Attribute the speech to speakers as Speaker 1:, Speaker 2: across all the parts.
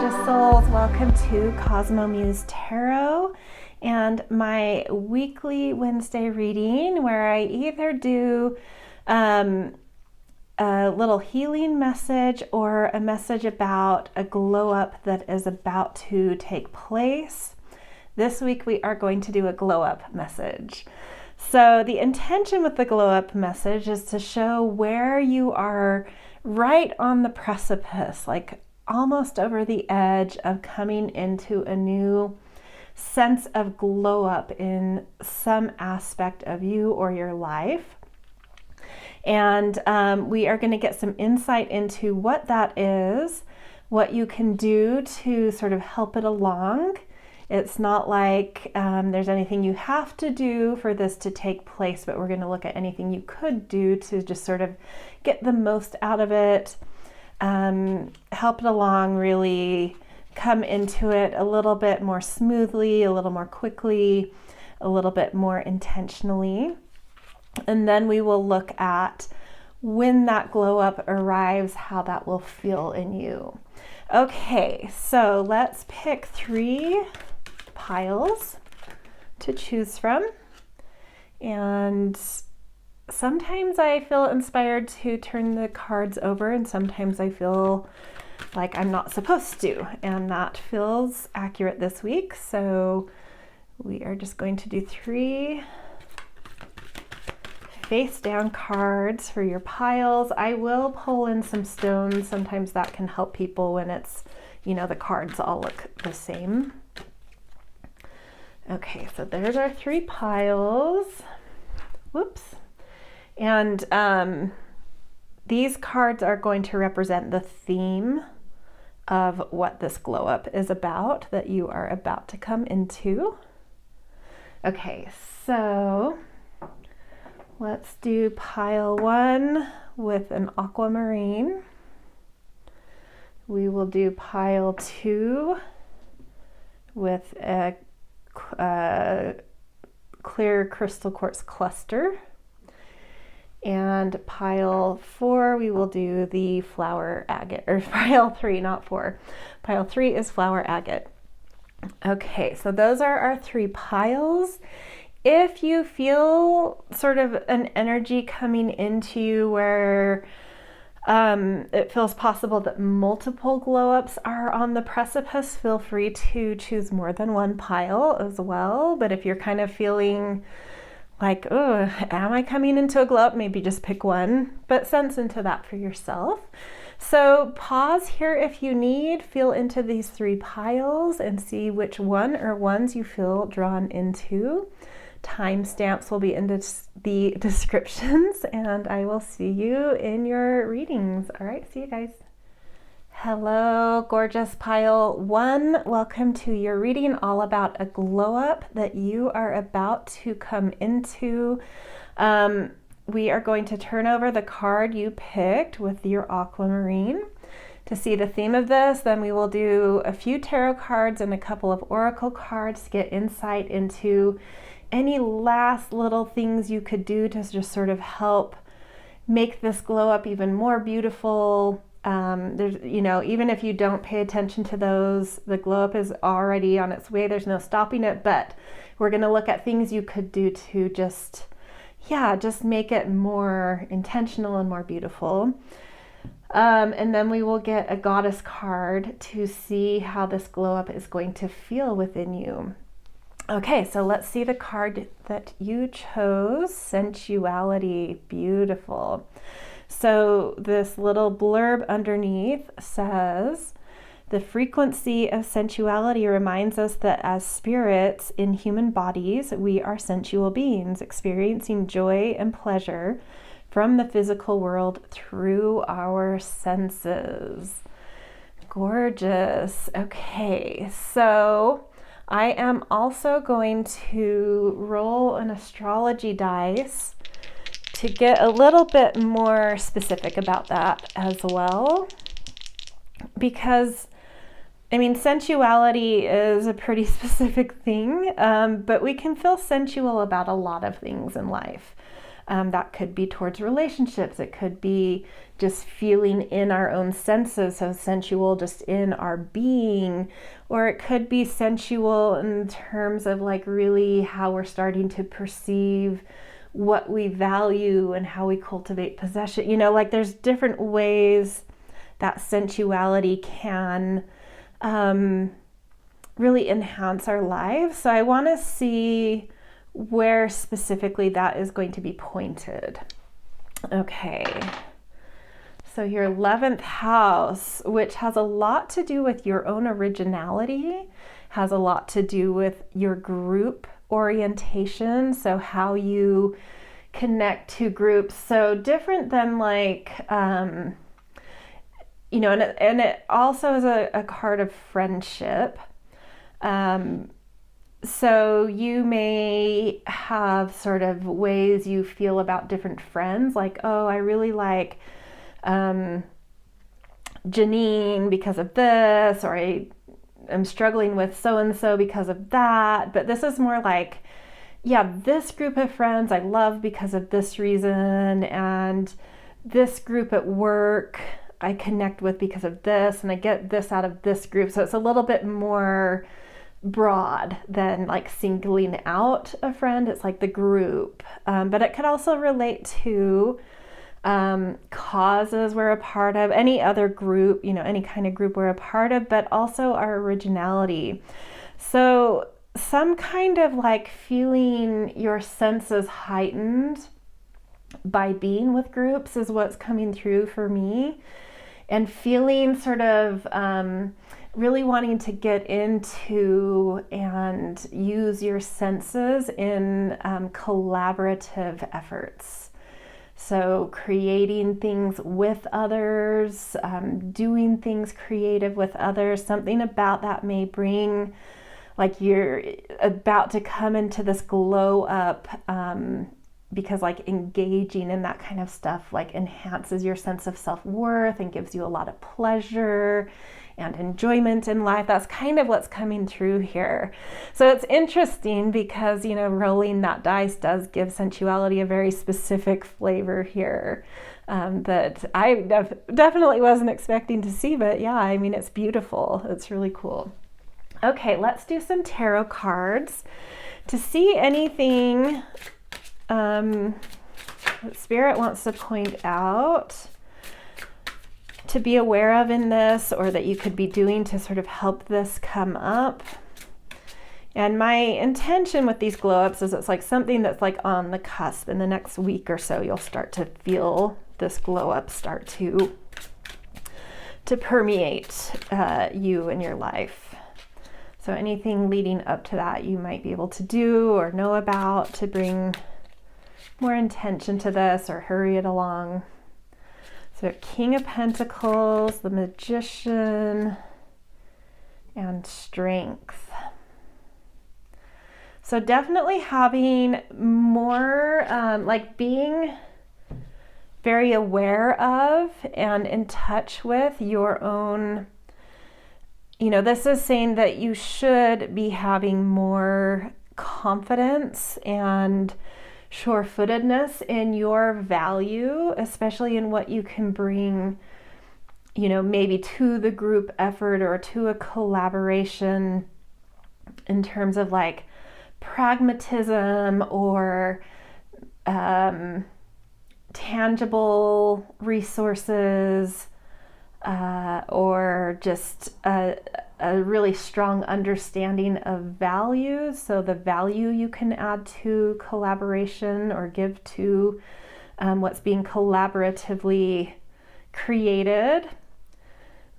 Speaker 1: gorgeous souls. Welcome to Cosmo Muse Tarot and my weekly Wednesday reading where I either do a little healing message or a message about a glow up that is about to take place. This week we are going to do a glow up message. So the intention with the glow up message is to show where you are right on the precipice, like almost over the edge of coming into a new sense of glow up in some aspect of you or your life. And we are going to get some insight into what that is, what you can do to sort of help it along. It's not like there's anything you have to do for this to take place, but we're going to look at anything you could do to just sort of get the most out of it, help it along, really come into it a little bit more smoothly, a little more quickly, a little bit more intentionally. And then we will look at when that glow up arrives, how that will feel in you. Okay, so let's pick 3 piles to choose from. And sometimes I feel inspired to turn the cards over, and sometimes I feel like I'm not supposed to, and that feels accurate this week. So we are just going to do 3 face down cards for your piles. I will pull in some stones. Sometimes that can help people when it's, you know, the cards all look the same. Okay, so there's our 3 piles. Whoops. And these cards are going to represent the theme of what this glow up is about, that you are about to come into. Okay, so let's do pile 1 with an aquamarine. We will do pile 2 with a clear crystal quartz cluster. And pile 4, we will do the flower agate, or pile 3, not 4. Pile 3 is flower agate. Okay, so those are our 3 piles. If you feel sort of an energy coming into you where it feels possible that multiple glow ups are on the precipice, feel free to choose more than 1 pile as well. But if you're kind of feeling like, oh, am I coming into a glow up? Maybe just pick 1, but sense into that for yourself. So pause here if you need, feel into these 3 piles and see which one or ones you feel drawn into. Timestamps will be in the descriptions, and I will see you in your readings. All right, see you guys. Hello, gorgeous pile 1. Welcome to your reading all about a glow up that you are about to come into. We are going to turn over the card you picked with your aquamarine to see the theme of this. Then we will do a few tarot cards and a couple of oracle cards to get insight into any last little things you could do to just sort of help make this glow up even more beautiful. There's, you know, even if you don't pay attention to those, the glow up is already on its way. There's no stopping it, but we're going to look at things you could do to just make it more intentional and more beautiful. And then we will get a goddess card to see how this glow up is going to feel within you. Okay, so let's see the card that you chose, sensuality. Beautiful. So this little blurb underneath says, the frequency of sensuality reminds us that as spirits in human bodies, we are sensual beings, experiencing joy and pleasure from the physical world through our senses. Gorgeous. Okay, so I am also going to roll an astrology dice to get a little bit more specific about that as well, because I mean, sensuality is a pretty specific thing, but we can feel sensual about a lot of things in life. That could be towards relationships. It could be just feeling in our own senses, so sensual just in our being, or it could be sensual in terms of like really how we're starting to perceive what we value and how we cultivate possession. You know, like there's different ways that sensuality can really enhance our lives. So I want to see where specifically that is going to be pointed. Okay, so your 11th house, which has a lot to do with your own originality, has a lot to do with your group orientation, so how you connect to groups. So different than like, you know, and it also is a card of friendship. So you may have sort of ways you feel about different friends, like, oh, I really like Janine because of this, or I am struggling with so-and-so because of that. But this is more like, yeah, this group of friends I love because of this reason, and this group at work I connect with because of this, and I get this out of this group. So it's a little bit more broad than like singling out a friend. It's like the group, but it could also relate to causes we're a part of, any other group, you know, any kind of group we're a part of, but also our originality. So some kind of like feeling your senses heightened by being with groups is what's coming through for me, and feeling sort of really wanting to get into and use your senses in collaborative efforts. So creating things with others, doing things creative with others, something about that may bring, like you're about to come into this glow up, because like engaging in that kind of stuff like enhances your sense of self-worth and gives you a lot of pleasure and enjoyment in life. That's kind of what's coming through here. So it's interesting because, you know, rolling that dice does give sensuality a very specific flavor here, that I definitely wasn't expecting to see, but yeah, I mean, it's beautiful. It's really cool. Okay, let's do some tarot cards to see anything that Spirit wants to point out to be aware of in this, or that you could be doing to sort of help this come up. And my intention with these glow ups is it's like something that's like on the cusp. In the next week or so, you'll start to feel this glow up start to permeate you and your life. So anything leading up to that you might be able to do or know about to bring more intention to this or hurry it along. So King of Pentacles, the Magician, and Strength. So definitely having more, like being very aware of and in touch with your own, you know, this is saying that you should be having more confidence and sure-footedness in your value, especially in what you can bring, you know, maybe to the group effort or to a collaboration in terms of like pragmatism or tangible resources, or just a really strong understanding of values. So the value you can add to collaboration or give to what's being collaboratively created.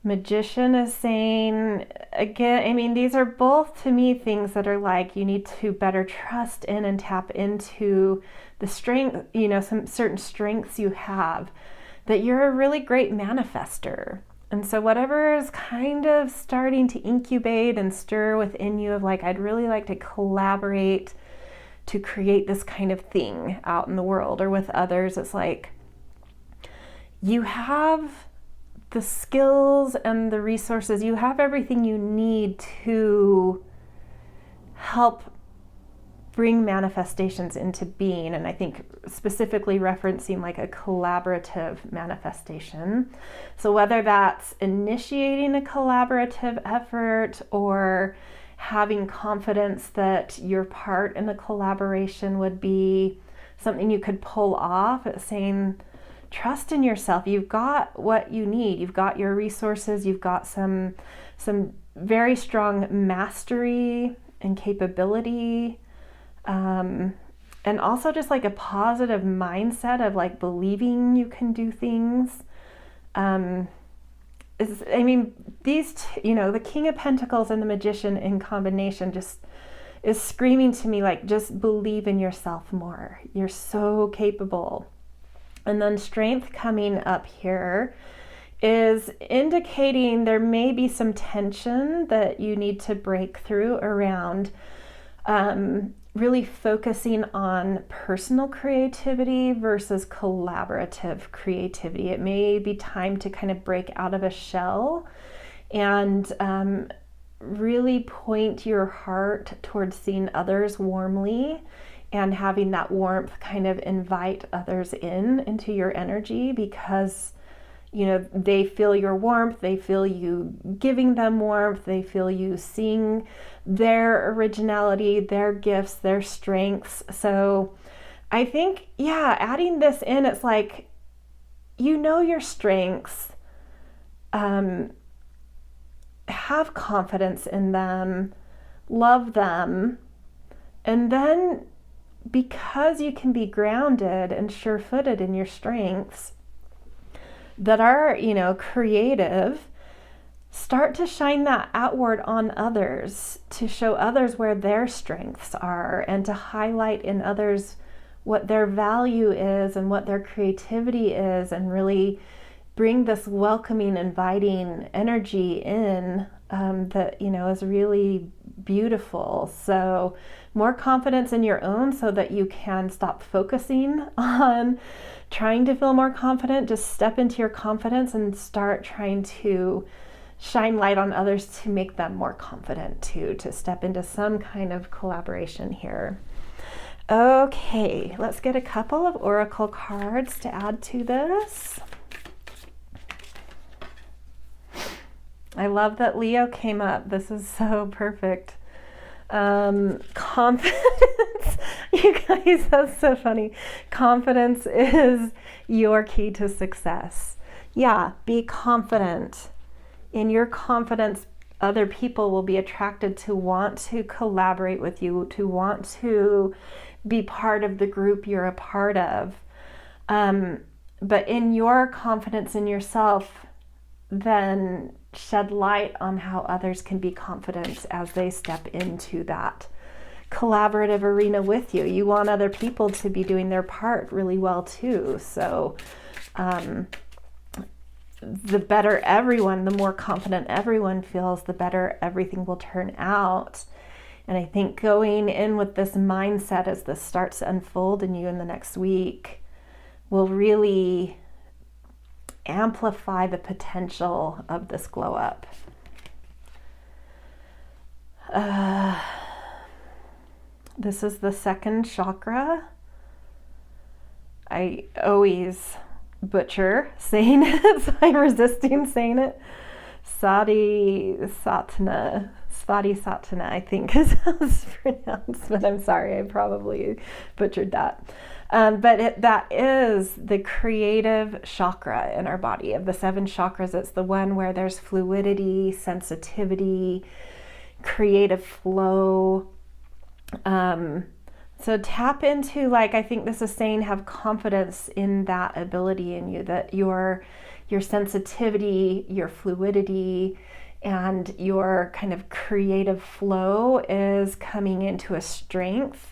Speaker 1: Magician is saying, again, I mean, these are both to me things that are like you need to better trust in and tap into the strength, you know, some certain strengths you have, that you're a really great manifester. And so whatever is kind of starting to incubate and stir within you of like, I'd really like to collaborate to create this kind of thing out in the world or with others, it's like you have the skills and the resources, you have everything you need to help bring manifestations into being. And I think specifically referencing like a collaborative manifestation. So whether that's initiating a collaborative effort or having confidence that your part in the collaboration would be something you could pull off, it's saying, trust in yourself. You've got what you need. You've got your resources. You've got some very strong mastery and capability. And also just like a positive mindset of like believing you can do things. These, the King of Pentacles and the Magician in combination just is screaming to me like, just believe in yourself more. You're so capable. And then Strength coming up here is indicating there may be some tension that you need to break through around really focusing on personal creativity versus collaborative creativity. It may be time to kind of break out of a shell and really point your heart towards seeing others warmly and having that warmth kind of invite others into your energy, because they feel your warmth, they feel you giving them warmth, they feel you seeing their originality, their gifts, their strengths. So I think, adding this in, it's like, your strengths, have confidence in them, love them, and then because you can be grounded and sure-footed in your strengths that are, creative, start to shine that outward on others, to show others where their strengths are and to highlight in others what their value is and what their creativity is, and really bring this welcoming, inviting energy in that, is really beautiful. So more confidence in your own so that you can stop focusing on trying to feel more confident. Just step into your confidence and start trying to shine light on others to make them more confident too, to step into some kind of collaboration here. Okay, let's get a couple of oracle cards to add to this. I love that Leo came up. This is so perfect. Confidence. You guys, that's so funny. Confidence is your key to success. Yeah, be confident. In your confidence, other people will be attracted to want to collaborate with you, to want to be part of the group you're a part of. But in your confidence in yourself, then shed light on how others can be confident as they step into that collaborative arena with you. You want other people to be doing their part really well too. So the better everyone, the more confident everyone feels, the better everything will turn out. And I think going in with this mindset as this starts to unfold in you in the next week will really amplify the potential of this glow up. This is the second chakra. I always butcher saying it, so I'm resisting saying it. Svadhisthana, I think is how it's pronounced, but I'm sorry, I probably butchered that. But that is the creative chakra in our body. Of the 7 chakras, it's the one where there's fluidity, sensitivity, creative flow. So tap into, I think this is saying, have confidence in that ability in you, that your sensitivity, your fluidity, and your kind of creative flow is coming into a strength,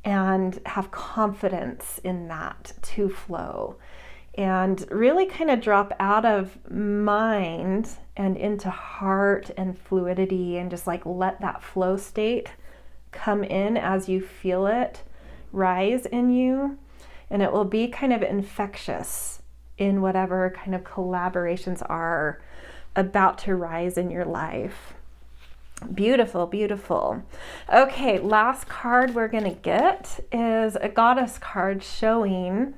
Speaker 1: and have confidence in that to flow. And really kind of drop out of mind and into heart and fluidity, and just let that flow state come in as you feel it rise in you. And it will be kind of infectious in whatever kind of collaborations are about to rise in your life. Beautiful, beautiful. Okay, last card we're going to get is a goddess card showing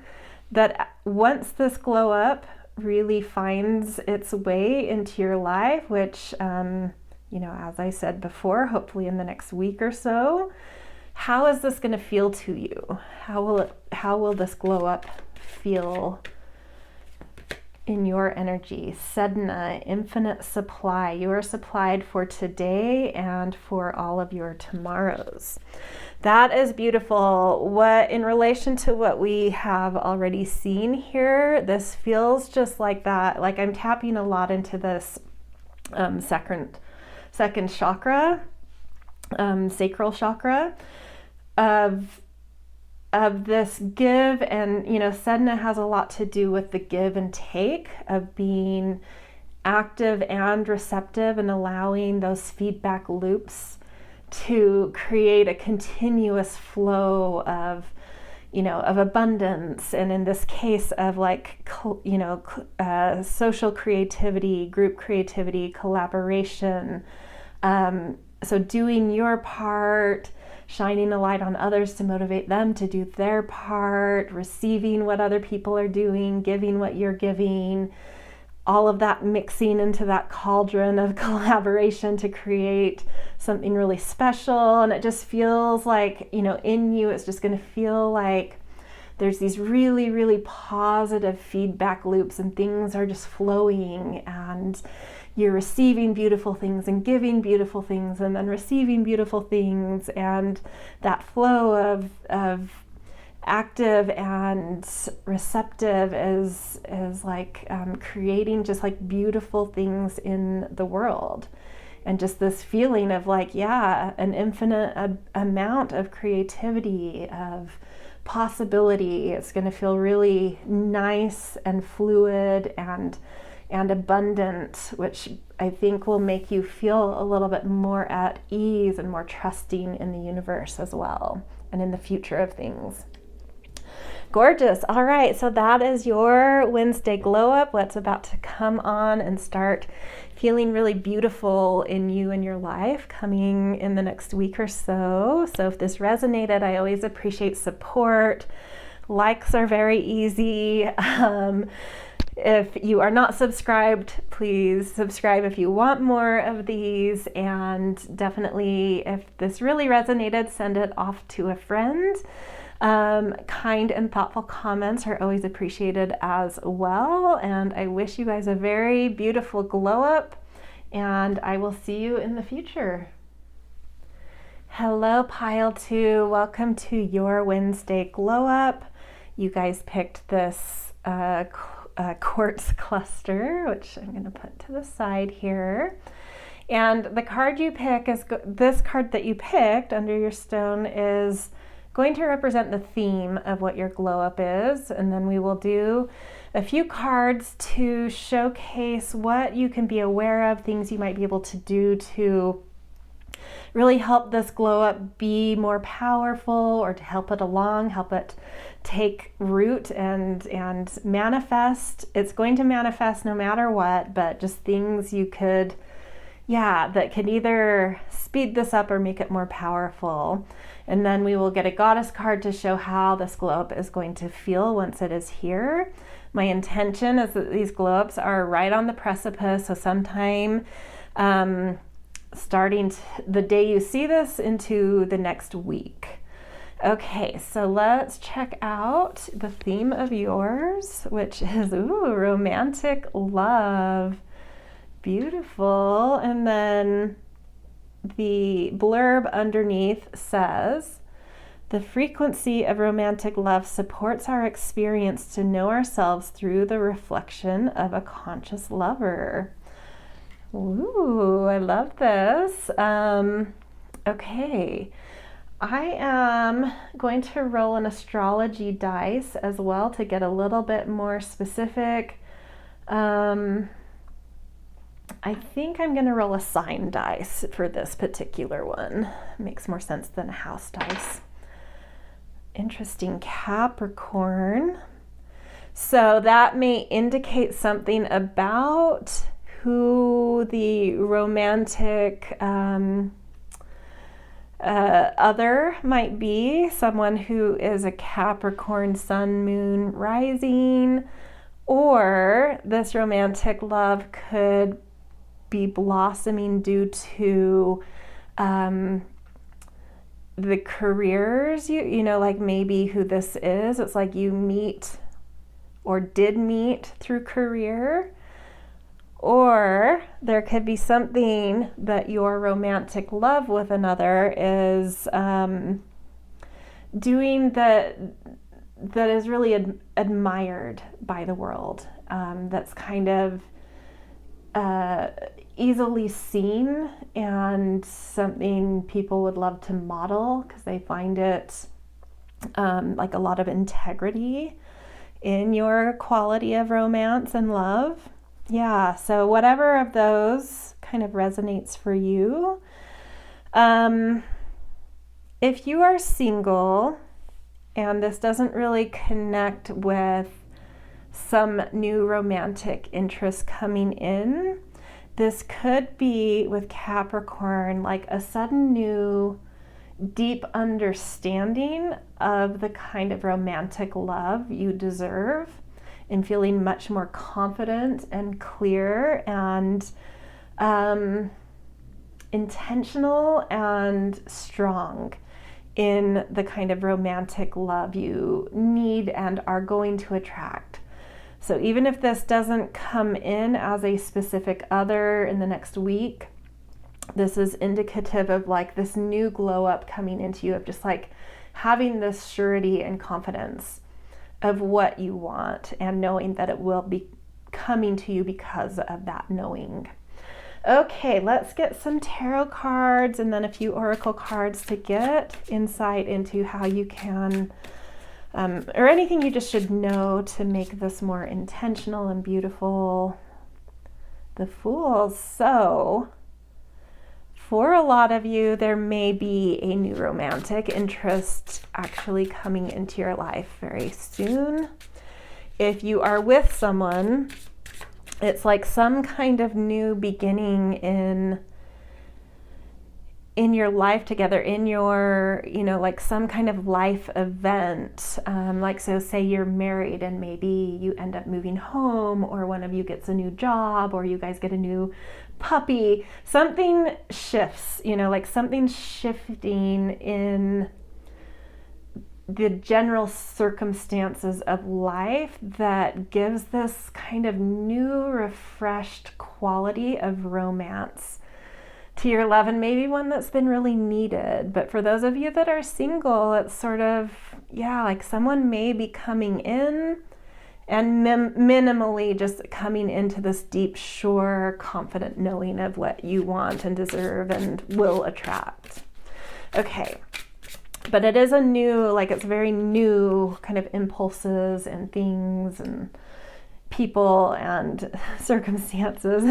Speaker 1: that once this glow up really finds its way into your life, which, you know, as I said before, hopefully in the next week or so, how is this going to feel to you? How will this glow up feel in your energy? Sedna, infinite supply. You are supplied for today and for all of your tomorrows. That is beautiful. What, in relation to what we have already seen here, this feels just like that. Like I'm tapping a lot into this second chakra, sacral chakra of this give, and you know, Sedna has a lot to do with the give and take of being active and receptive and allowing those feedback loops to create a continuous flow of, you know, of abundance, and in this case of like, you know, social creativity, group creativity, collaboration. So doing your part, shining a light on others to motivate them to do their part, receiving what other people are doing, giving what you're giving, all of that mixing into that cauldron of collaboration to create something really special. And it just feels like, you know, in you, it's just going to feel like there's these really, really positive feedback loops and things are just flowing, and you're receiving beautiful things and giving beautiful things and then receiving beautiful things, and that flow of active and receptive is like creating just like beautiful things in the world. And just this feeling of like, yeah, an infinite amount of creativity, of possibility. It's going to feel really nice and fluid and abundant, which I think will make you feel a little bit more at ease and more trusting in the universe as well, and in the future of things. Gorgeous. All right, so that is your Wednesday glow up. What's about to come on and start feeling really beautiful in you and your life coming in the next week or so. So if this resonated, I always appreciate support. Likes are very easy. If you are not subscribed, please subscribe if you want more of these. And definitely, if this really resonated, send it off to a friend. Kind and thoughtful comments are always appreciated as well. And I wish you guys a very beautiful glow up, and I will see you in the future. Hello, Pile 2. Welcome to your Wednesday glow up. You guys picked this quartz cluster, which I'm going to put to the side here. And the card you pick is this card that you picked under your stone is going to represent the theme of what your glow up is. And then we will do a few cards to showcase what you can be aware of, things you might be able to do to really help this glow up be more powerful, or to help it along, help it take root and manifest. It's going to manifest no matter what, but just things you could, that could either speed this up or make it more powerful. And then we will get a goddess card to show how this glow up is going to feel once it is here. My intention is that these glow ups are right on the precipice, so sometime starting the day you see this into the next week. Okay, so let's check out the theme of yours, which is romantic love. Beautiful. And then the blurb underneath says, the frequency of romantic love supports our experience to know ourselves through the reflection of a conscious lover. Ooh, I love this. Okay, I am going to roll an astrology dice as well to get a little bit more specific. I think I'm going to roll a sign dice for this particular one. Makes more sense than a house dice. Interesting, Capricorn. So that may indicate something about who the romantic other might be, someone who is a Capricorn sun, moon, rising, or this romantic love could be blossoming due to the careers, you know, like maybe who this is. It's like you meet or did meet through career, or there could be something that your romantic love with another is doing that is really admired by the world, that's kind of easily seen and something people would love to model because they find it like a lot of integrity in your quality of romance and love. Yeah, so whatever of those kind of resonates for you. If you are single and this doesn't really connect with some new romantic interest coming in, this could be with Capricorn like a sudden new deep understanding of the kind of romantic love you deserve, and feeling much more confident and clear and intentional and strong in the kind of romantic love you need and are going to attract. So even if this doesn't come in as a specific other in the next week, this is indicative of like this new glow up coming into you, of just like having this surety and confidence of what you want and knowing that it will be coming to you because of that knowing. Okay, let's get some tarot cards and then a few oracle cards to get insight into how you can, or anything you just should know to make this more intentional and beautiful. The Fool. So, for a lot of you, there may be a new romantic interest actually coming into your life very soon. If you are with someone, it's like some kind of new beginning in your life together, in your, you know, like some kind of life event. Like, so say you're married and maybe you end up moving home, or one of you gets a new job, or you guys get a new puppy. Something shifts, you know, like something shifting in the general circumstances of life that gives this kind of new, refreshed quality of romance to your love, and maybe one that's been really needed. But for those of you that are single, it's sort of, yeah, like someone may be coming in and minimally just coming into this deep, sure, confident knowing of what you want and deserve and will attract. Okay. But it is a new, like it's very new kind of impulses and things and people and circumstances.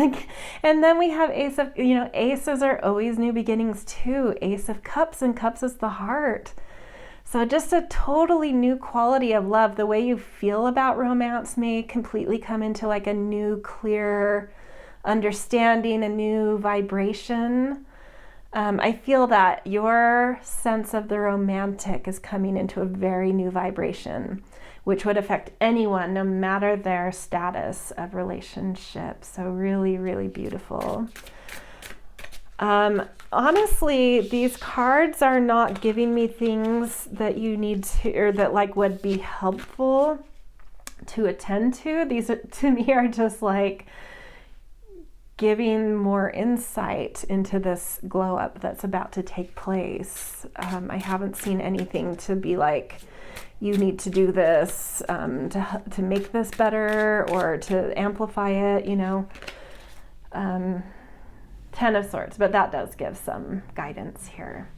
Speaker 1: And then we have Ace of, you know, aces are always new beginnings too. Ace of Cups, and Cups is the heart. So just a totally new quality of love. The way you feel about romance may completely come into like a new, clear understanding, a new vibration. I feel that your sense of the romantic is coming into a very new vibration, which would affect anyone, no matter their status of relationship. So really, really beautiful. Honestly, these cards are not giving me things that you need to, or that like would be helpful to attend to. These are, to me, are just like giving more insight into this glow up that's about to take place. I haven't seen anything to be like, you need to do this to make this better or to amplify it, you know. 10 of Swords, but that does give some guidance here.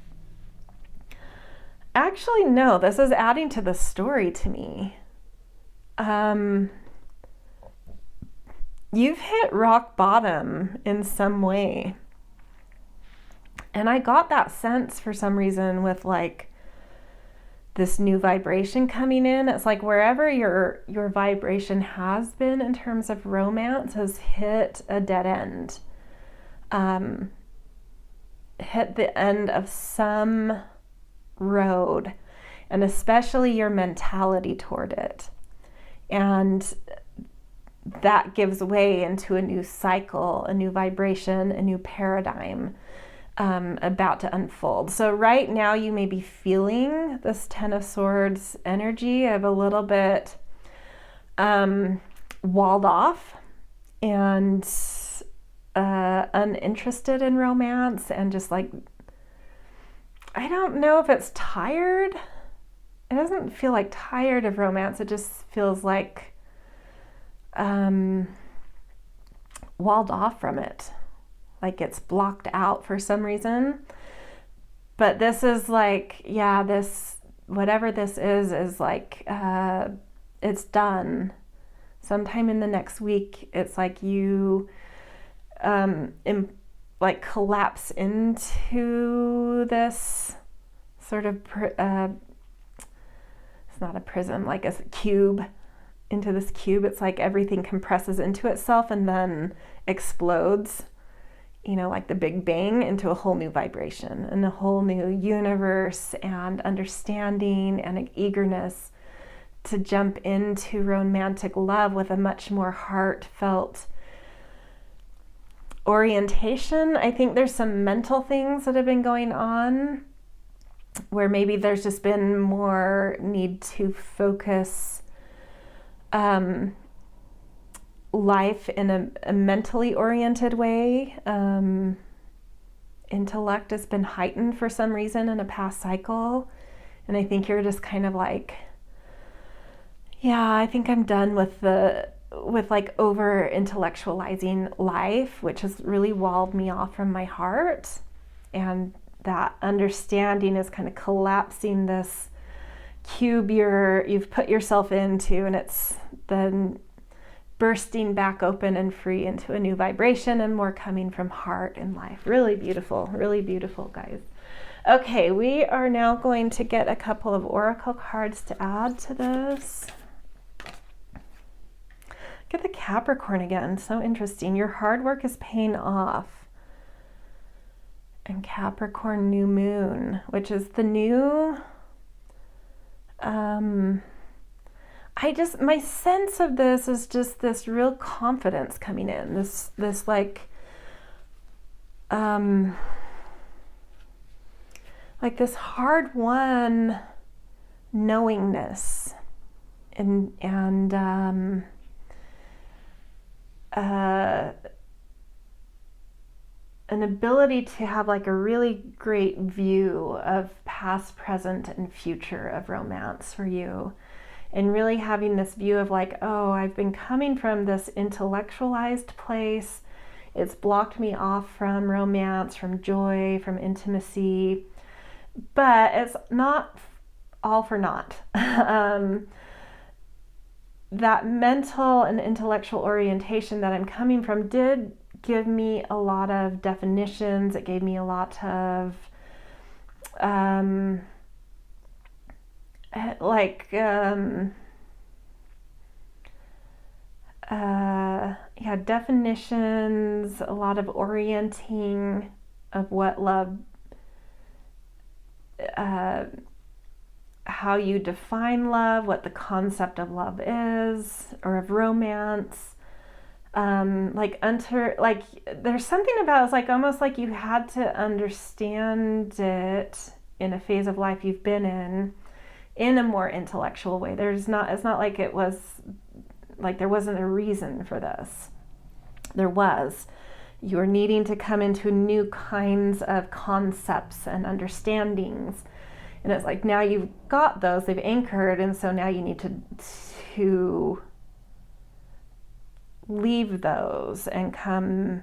Speaker 1: Actually, no, this is adding to the story to me. You've hit rock bottom in some way. And I got that sense for some reason with like this new vibration coming in. It's like wherever your vibration has been in terms of romance has hit a dead end. Hit the end of some road, and especially your mentality toward it. And that gives way into a new cycle, a new vibration, a new paradigm about to unfold. So right now you may be feeling this Ten of Swords energy of a little bit walled off and uninterested in romance, and just like, I don't know if it's tired. It doesn't feel like tired of romance. It just feels like walled off from it, like it's blocked out for some reason. But this is like, yeah, this, whatever this is like, it's done. Sometime in the next week, it's like you like collapse into this sort of it's not a prism, like a cube, into this cube. It's like everything compresses into itself and then explodes, you know, like the Big Bang, into a whole new vibration and a whole new universe and understanding and an eagerness to jump into romantic love with a much more heartfelt orientation. I think there's some mental things that have been going on where maybe there's just been more need to focus life in a mentally oriented way. Intellect has been heightened for some reason in a past cycle. And I think you're just kind of like, yeah, I think I'm done with like over intellectualizing life, which has really walled me off from my heart. And that understanding is kind of collapsing this cube you've put yourself into, and it's then bursting back open and free into a new vibration and more coming from heart and life. Really beautiful, guys. Okay, we are now going to get a couple of oracle cards to add to this. Get the Capricorn again, so interesting. Your hard work is paying off. And Capricorn new moon, which is the new, my sense of this is just this real confidence coming in, this like this hard won knowingness and an ability to have like a really great view of past, present, and future of romance for you. And really having this view of like, oh, I've been coming from this intellectualized place. It's blocked me off from romance, from joy, from intimacy. But it's not all for naught. That mental and intellectual orientation that I'm coming from did give me a lot of definitions. It gave me a lot of definitions, a lot of orienting of what love, how you define love, what the concept of love is, or of romance. There's something about it's like almost like you had to understand it in a phase of life you've been in a more intellectual way. It's not like it was like there wasn't a reason for this. There was. You're needing to come into new kinds of concepts and understandings. And it's like now you've got those, they've anchored, and so now you need to leave those and come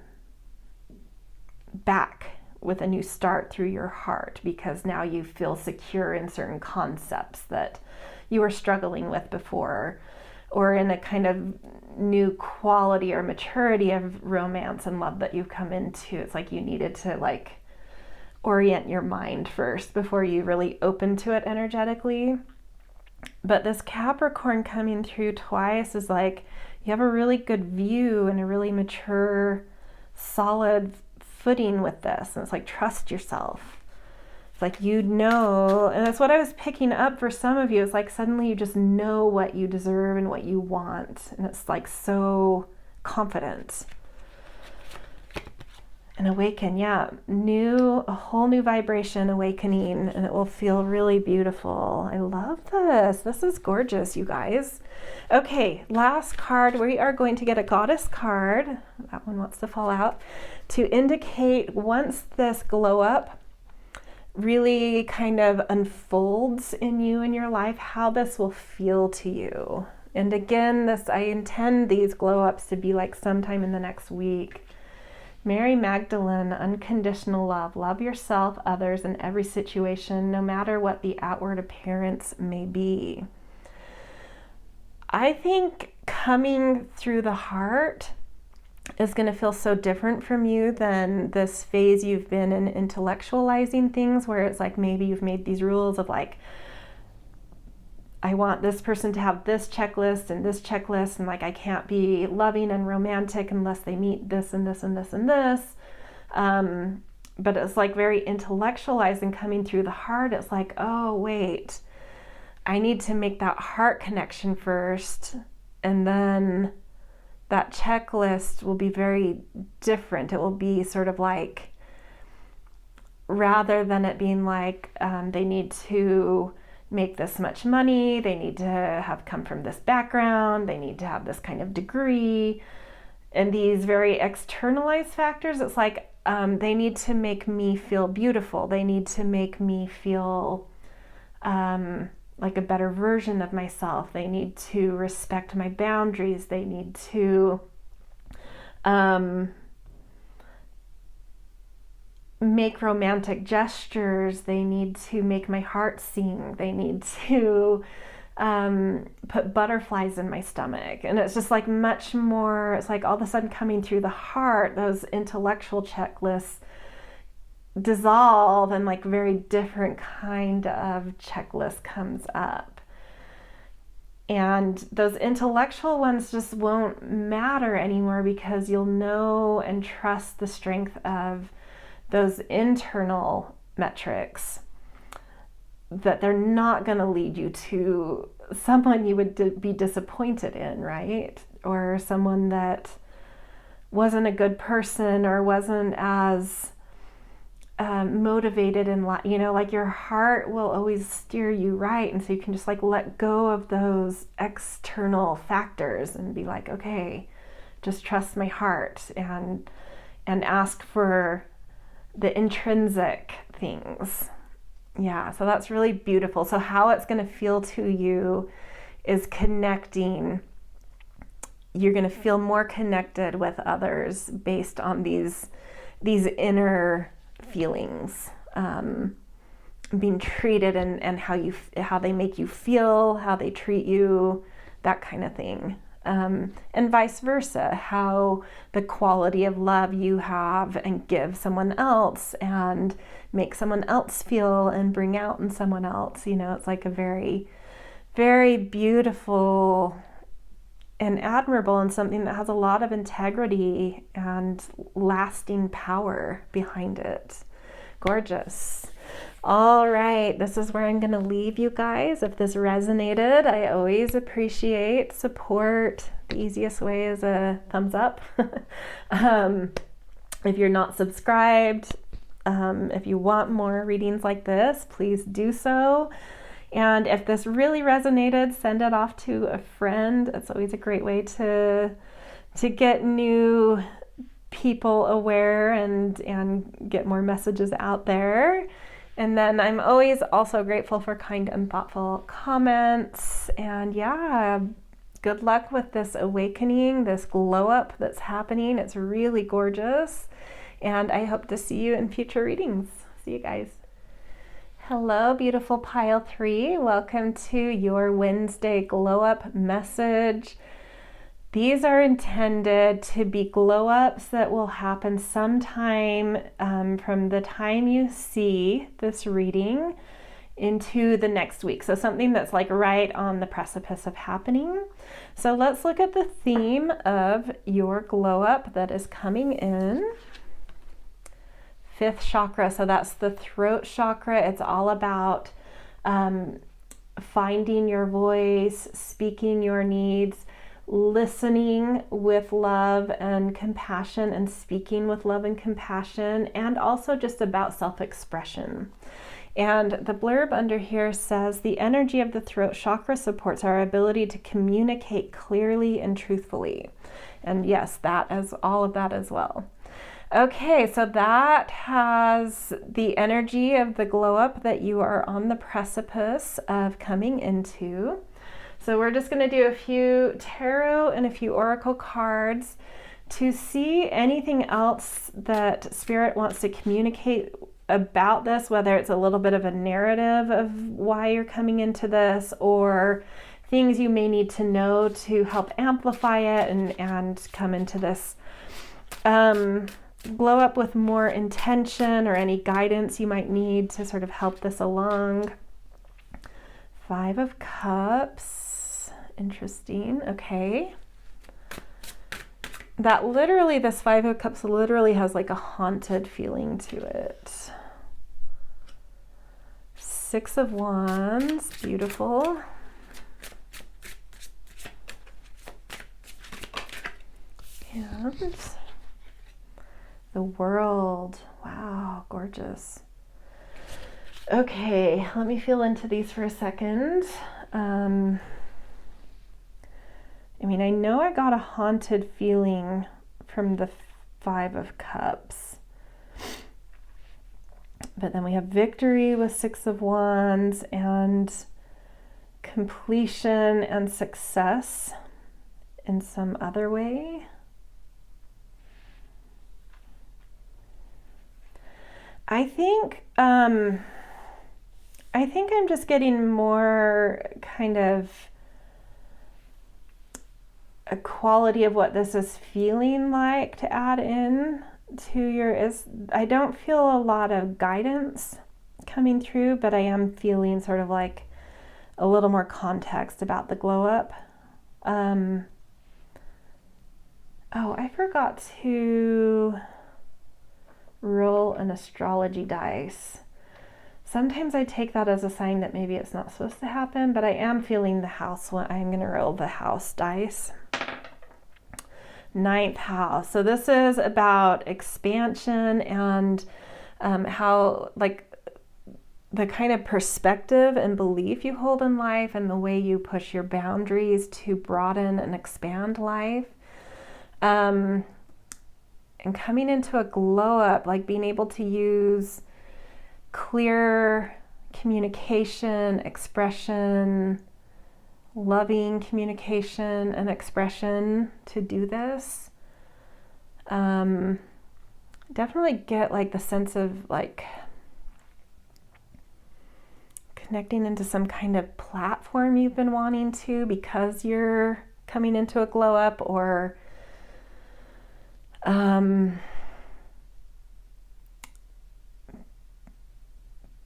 Speaker 1: back with a new start through your heart, because now you feel secure in certain concepts that you were struggling with before, or in a kind of new quality or maturity of romance and love that you've come into. It's like you needed to like orient your mind first before you really open to it energetically. But this Capricorn coming through twice is like you have a really good view and a really mature, solid footing with this. And it's like, trust yourself. It's like, you know, and that's what I was picking up for some of you. It's like suddenly you just know what you deserve and what you want. And it's like so confident. And awaken, yeah, a whole new vibration awakening, and it will feel really beautiful. I love this. This is gorgeous, you guys. Okay, last card. We are going to get a goddess card. That one wants to fall out to indicate once this glow up really kind of unfolds in you in your life, how this will feel to you. And again, I intend these glow ups to be like sometime in the next week. Mary Magdalene, unconditional love. Love yourself, others, in every situation, no matter what the outward appearance may be. I think coming through the heart is going to feel so different from you than this phase you've been in intellectualizing things, where it's like maybe you've made these rules of like, I want this person to have this checklist, and like I can't be loving and romantic unless they meet this and this and this and this. But it's like very intellectualized, and coming through the heart, it's like, oh wait, I need to make that heart connection first, and then that checklist will be very different. It will be sort of like, rather than it being like they need to make this much money, they need to have come from this background, they need to have this kind of degree, and these very externalized factors, it's like they need to make me feel beautiful, they need to make me feel like a better version of myself, they need to respect my boundaries, they need to make romantic gestures, they need to make my heart sing, they need to put butterflies in my stomach. And it's just like much more, it's like all of a sudden coming through the heart, those intellectual checklists dissolve, and like very different kind of checklist comes up. And those intellectual ones just won't matter anymore, because you'll know and trust the strength of those internal metrics, that they're not going to lead you to someone you would be disappointed in, right? Or someone that wasn't a good person, or wasn't as motivated in life, you know, like your heart will always steer you right. And so you can just like let go of those external factors and be like, okay, just trust my heart, and ask for the intrinsic things. Yeah, so that's really beautiful. So how it's going to feel to you is connecting. You're going to feel more connected with others based on these inner feelings, being treated, and how they make you feel, how they treat you, that kind of thing. And vice versa, how the quality of love you have and give someone else and make someone else feel and bring out in someone else. You know, it's like a very, very beautiful and admirable, and something that has a lot of integrity and lasting power behind it. Gorgeous. All right, this is where I'm going to leave you guys. If this resonated, I always appreciate support. The easiest way is a thumbs up. If you're not subscribed, if you want more readings like this, please do so. And if this really resonated, send it off to a friend. It's always a great way to get new people aware and get more messages out there. And then I'm always also grateful for kind and thoughtful comments. And yeah, good luck with this awakening, this glow up that's happening. It's really gorgeous. And I hope to see you in future readings. See you guys. Hello, beautiful pile 3. Welcome to your Wednesday glow up message. These are intended to be glow ups that will happen sometime from the time you see this reading into the next week. So something that's like right on the precipice of happening. So let's look at the theme of your glow up that is coming in. Fifth chakra, so that's the throat chakra. It's all about finding your voice, speaking your needs, listening with love and compassion, and speaking with love and compassion, and also just about self-expression. And the blurb under here says, the energy of the throat chakra supports our ability to communicate clearly and truthfully. And yes, that is all of that as well. Okay, so that has the energy of the glow up that you are on the precipice of coming into. So we're just going to do a few tarot and a few oracle cards to see anything else that Spirit wants to communicate about this, whether it's a little bit of a narrative of why you're coming into this, or things you may need to know to help amplify it and come into this glow up with more intention, or any guidance you might need to sort of help this along. Five of Cups. Interesting. Okay. That literally, this Five of Cups literally has like a haunted feeling to it. Six of Wands. Beautiful. And the World. Wow, gorgeous. Okay, let me feel into these for a second. I mean, I know I got a haunted feeling from the Five of Cups. But then we have victory with Six of Wands, and completion and success in some other way. I think I'm just getting more kind of a quality of what this is feeling like to add in to I don't feel a lot of guidance coming through, but I am feeling sort of like a little more context about the glow up. Oh, I forgot to roll an astrology dice. Sometimes I take that as a sign that maybe it's not supposed to happen, but I am feeling the house one. I'm going to roll the house dice. Ninth house. So this is about expansion and how, like, the kind of perspective and belief you hold in life, and the way you push your boundaries to broaden and expand life. And coming into a glow up, like being able to use clear communication, expression, loving communication and expression to do this. Definitely get like the sense of like connecting into some kind of platform you've been wanting to, because you're coming into a glow up, or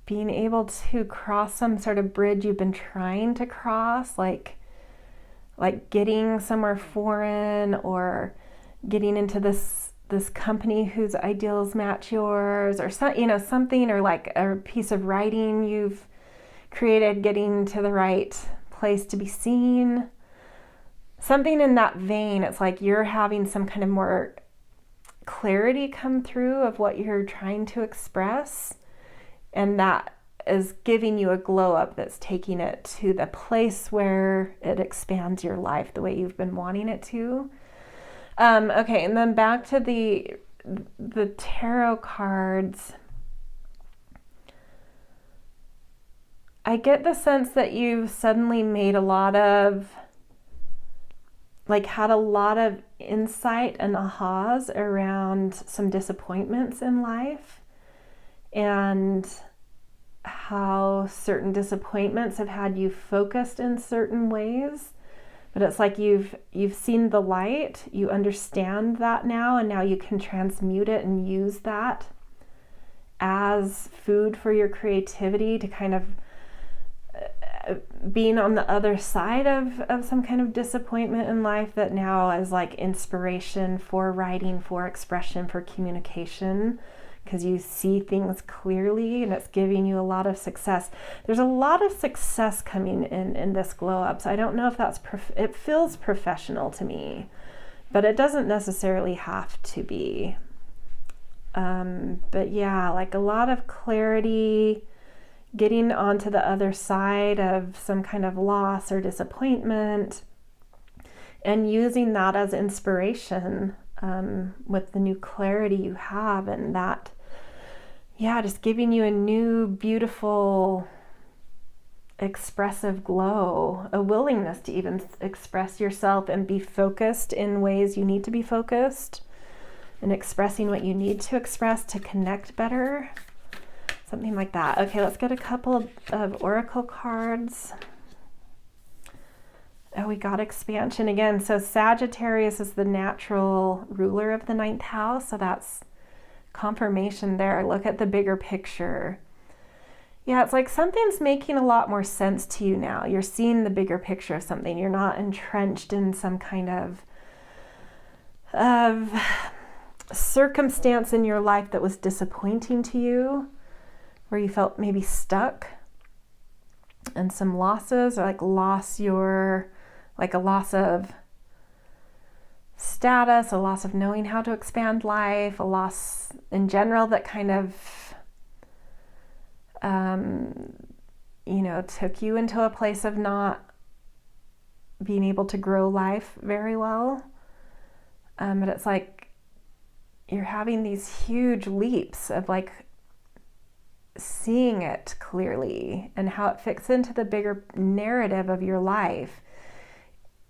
Speaker 1: being able to cross some sort of bridge you've been trying to cross, like getting somewhere foreign, or getting into this company whose ideals match yours, or something, or like a piece of writing you've created, getting to the right place to be seen. Something in that vein. It's like you're having some kind of more clarity come through of what you're trying to express. And that is giving you a glow up that's taking it to the place where it expands your life the way you've been wanting it to. Okay, and then back to the tarot cards. I get the sense that you've suddenly made a lot of, like, had a lot of insight and ahas around some disappointments in life, and how certain disappointments have had you focused in certain ways But it's like you've seen the light, you understand that now, and now you can transmute it and use that as food for your creativity to kind of being on the other side of some kind of disappointment in life, that now is like inspiration for writing, for expression, for communication, because you see things clearly and it's giving you a lot of success. There's a lot of success coming in this glow up. So I don't know if that's, it feels professional to me, but it doesn't necessarily have to be. But yeah, like a lot of clarity, getting onto the other side of some kind of loss or disappointment, and using that as inspiration with the new clarity you have, and that, yeah, just giving you a new, beautiful, expressive glow, a willingness to even express yourself and be focused in ways you need to be focused, and expressing what you need to express to connect better. Something like that. Okay, let's get a couple of oracle cards. Oh, we got expansion again. So Sagittarius is the natural ruler of the 9th house. So that's confirmation there. Look at the bigger picture. Yeah, it's like something's making a lot more sense to you now. You're seeing the bigger picture of something. You're not entrenched in some kind of circumstance in your life that was disappointing to you, where you felt maybe stuck, and some losses, or like a loss of status, a loss of knowing how to expand life, a loss in general that kind of, took you into a place of not being able to grow life very well. But it's like you're having these huge leaps of like seeing it clearly and how it fits into the bigger narrative of your life,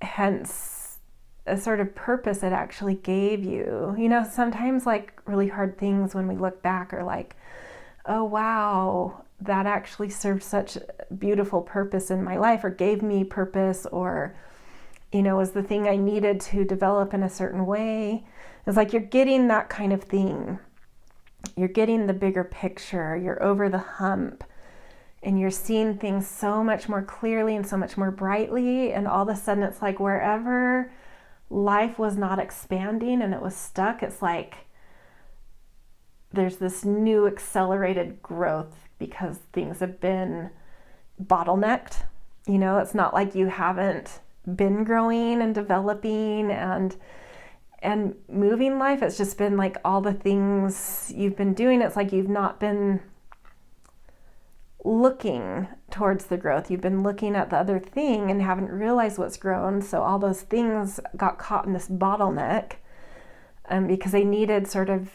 Speaker 1: hence a sort of purpose it actually gave you. Sometimes like really hard things when we look back are like, oh wow, that actually served such a beautiful purpose in my life, or gave me purpose, or was the thing I needed to develop in a certain way. It's like you're getting that kind of thing. You're getting the bigger picture, you're over the hump, and you're seeing things so much more clearly and so much more brightly, and all of a sudden it's like wherever life was not expanding and it was stuck, it's like there's this new accelerated growth because things have been bottlenecked. It's not like you haven't been growing and developing and moving life. It's just been like all the things you've been doing, it's like you've not been looking towards the growth. You've been looking at the other thing and haven't realized what's grown. So all those things got caught in this bottleneck because they needed sort of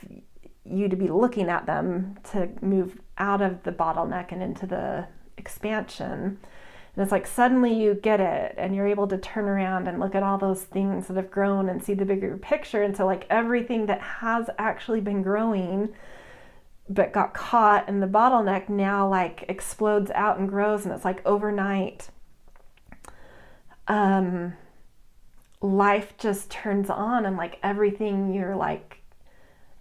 Speaker 1: you to be looking at them to move out of the bottleneck and into the expansion. And it's like suddenly you get it and you're able to turn around and look at all those things that have grown and see the bigger picture. And so like everything that has actually been growing but got caught in the bottleneck now like explodes out and grows, and it's like overnight life just turns on, and like everything, you're like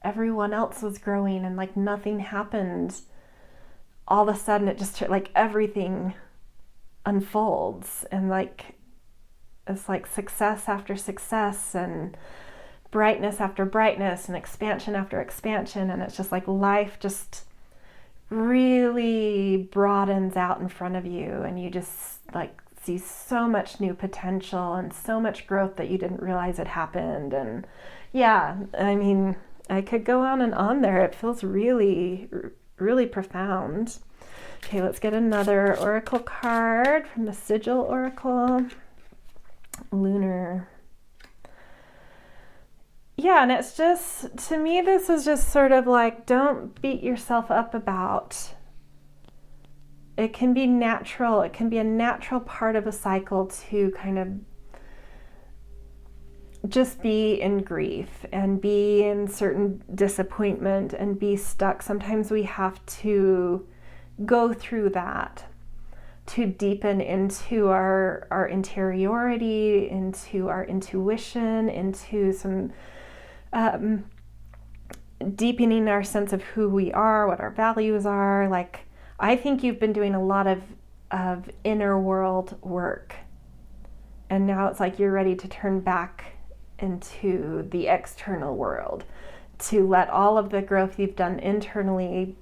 Speaker 1: everyone else was growing and like nothing happened. All of a sudden it just like everything unfolds, and like it's like success after success and brightness after brightness and expansion after expansion, and it's just like life just really broadens out in front of you, and you just like see so much new potential and so much growth that you didn't realize had happened. And yeah, I mean, I could go on and on there. It feels really, really profound. Okay, let's get another oracle card from the Sigil Oracle. Lunar. Yeah, and it's just, to me, this is just sort of like, don't beat yourself up about. It can be natural. It can be a natural part of a cycle to kind of just be in grief and be in certain disappointment and be stuck. Sometimes we have to go through that to deepen into our interiority, into our intuition, into some deepening our sense of who we are, what our values are. Like, I think you've been doing a lot of inner world work. And now it's like you're ready to turn back into the external world, to let all of the growth you've done internally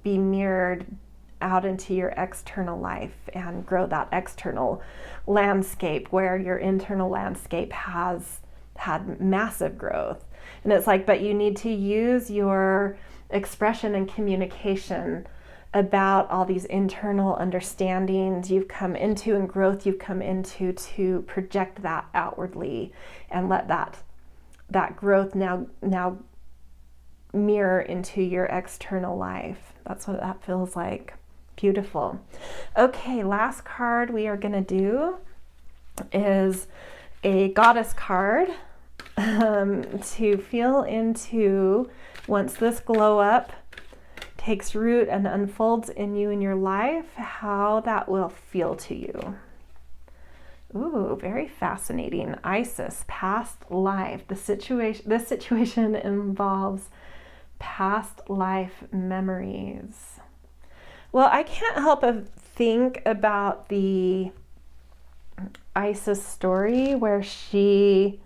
Speaker 1: be mirrored out into your external life and grow that external landscape where your internal landscape has had massive growth. And it's like, but you need to use your expression and communication about all these internal understandings you've come into and growth you've come into to project that outwardly and let that growth now mirror into your external life. That's what that feels like. Beautiful. Okay, last card we are going to do is a goddess card to feel into, once this glow up takes root and unfolds in you in your life, how that will feel to you. Ooh, very fascinating. Isis, past life. This situation involves past life memories. Well, I can't help but think about the Isis story where she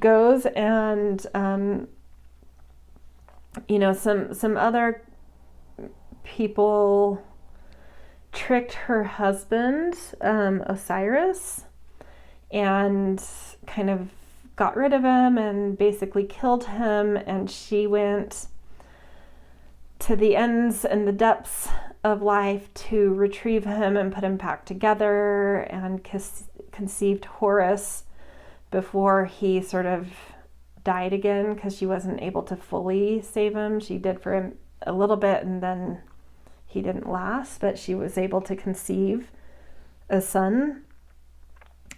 Speaker 1: goes and some other people tricked her husband, Osiris, and kind of got rid of him and basically killed him. And she went to the ends and the depths of life to retrieve him and put him back together, and conceived Horus before he sort of died again, because she wasn't able to fully save him. She did for him a little bit and then he didn't last, but she was able to conceive a son.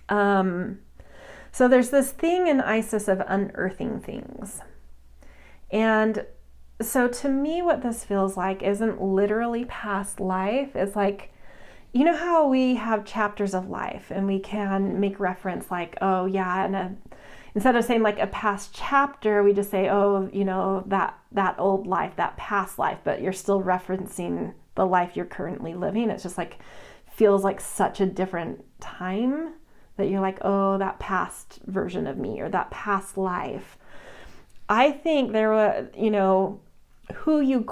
Speaker 1: So there's this thing in Isis of unearthing things. And so to me, what this feels like isn't literally past life. It's like, you know how we have chapters of life and we can make reference like, oh yeah, and instead of saying like a past chapter, we just say, oh, that old life, that past life, but you're still referencing the life you're currently living. It's just like, feels like such a different time that you're like, oh, that past version of me or that past life. I think there was, who you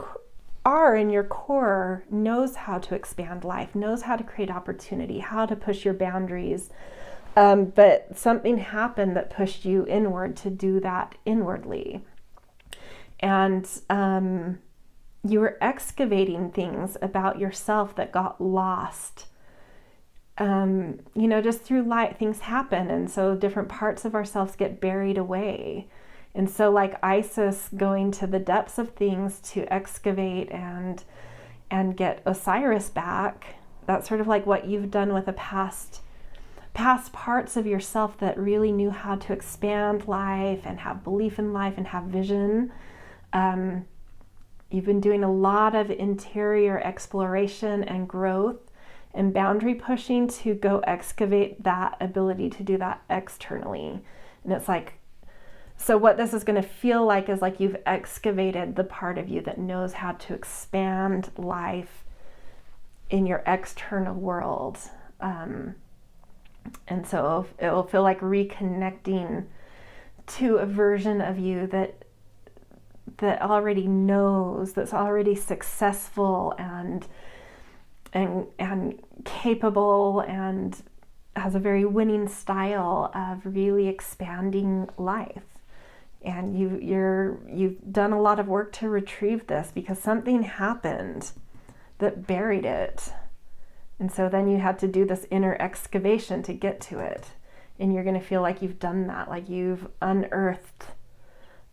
Speaker 1: are in your core knows how to expand life, knows how to create opportunity, how to push your boundaries. But something happened that pushed you inward to do that inwardly. And you were excavating things about yourself that got lost. Just through life, things happen. And so different parts of ourselves get buried away. And so like Isis going to the depths of things to excavate and get Osiris back, that's sort of like what you've done with the past parts of yourself that really knew how to expand life and have belief in life and have vision. You've been doing a lot of interior exploration and growth and boundary pushing to go excavate that ability to do that externally. And it's like, so what this is going to feel like is like you've excavated the part of you that knows how to expand life in your external world. And so it will feel like reconnecting to a version of you that already knows, that's already successful and capable and has a very winning style of really expanding life. And you've done a lot of work to retrieve this because something happened that buried it. And so then you had to do this inner excavation to get to it. And you're going to feel like you've done that, like you've unearthed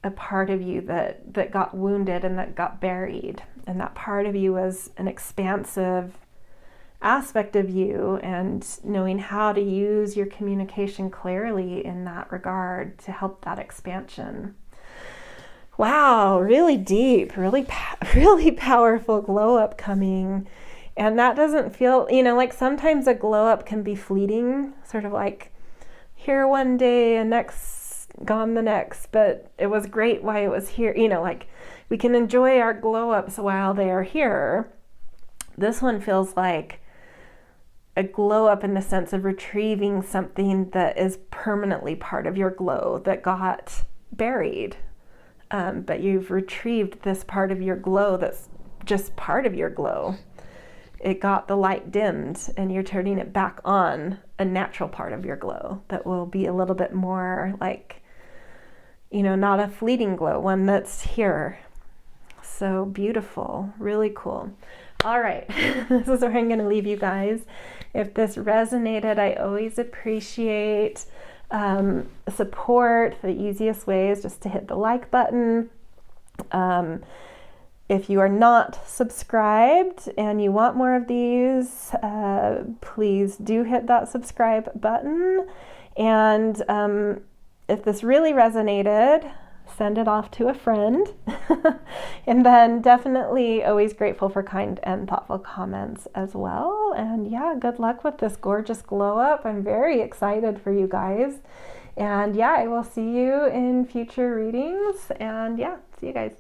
Speaker 1: a part of you that got wounded and that got buried. And that part of you was an expansive aspect of you, and knowing how to use your communication clearly in that regard to help that expansion. Wow, really deep, really powerful glow up coming. And that doesn't feel, you know, like sometimes a glow up can be fleeting, sort of like here one day and next, gone the next, but it was great while it was here. You know, like we can enjoy our glow ups while they are here. This one feels like a glow up in the sense of retrieving something that is permanently part of your glow that got buried. But you've retrieved this part of your glow that's just part of your glow. It got the light dimmed and you're turning it back on, a natural part of your glow that will be a little bit more like, you know, not a fleeting glow, one that's here. So beautiful, really cool. All right, this is where I'm going to leave you guys. If this resonated, I always appreciate support. The easiest way is just to hit the like button. If you are not subscribed and you want more of these, please do hit that subscribe button. And if this really resonated, send it off to a friend. And then definitely always grateful for kind and thoughtful comments as well. And yeah, good luck with this gorgeous glow up. I'm very excited for you guys. And yeah, I will see you in future readings. And yeah, see you guys.